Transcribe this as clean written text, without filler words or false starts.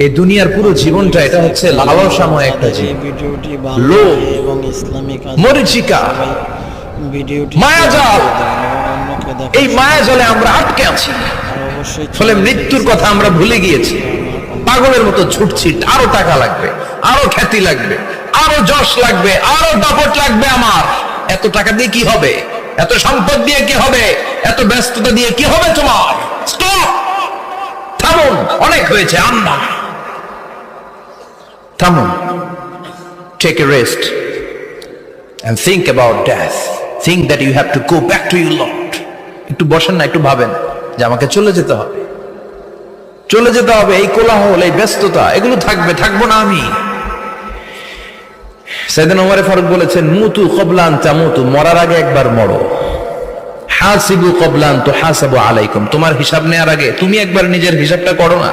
এই দুনিয়ার পুরো জীবনটা এটা হচ্ছে লালসাময় একটা জীবন, ভিডিওটি লোভ, এবং ইসলামিক মরিচিকা, ভিডিওটি মায়াজাল। এই মায়াজালে আমরা আটকে আছি, অবশ্যই ফলে মৃত্যুর কথা আমরা ভুলে গিয়েছি। পাগলের মতো ছুটছি, আরো টাকা লাগবে, আরো খ্যাতি লাগবে, আরো যশ লাগবে, আরো দাপট লাগবে। আমার এত টাকা দিয়ে কি হবে? এত সম্পদ দিয়ে কি হবে? এত ব্যস্ততা দিয়ে কি হবে? তোমার স্টপ, থামুন, অনেক হয়েছে। আম্মা থামুন, take a rest and think about death. Think that you have to go back to your Lord. একটু বসেন না, একটু ভাবেন যে আমাকে চলে যেতে হবে, চলে যেতে হবে। এই কোলাহল, এই ব্যস্ততা, এগুলো থাকবে, থাকবো না আমি। সাইয়েদনা ওমর ফারুক বলেছেন, মুতু ক্বাবলা আন তামুতু, মরার আগে একবার মরো। হাসিবু ক্বাবলা আন তুহাসাবু আলাইকুম, তোমার হিসাব নেওয়ার আগে তুমি একবার নিজের হিসাবটা করো না।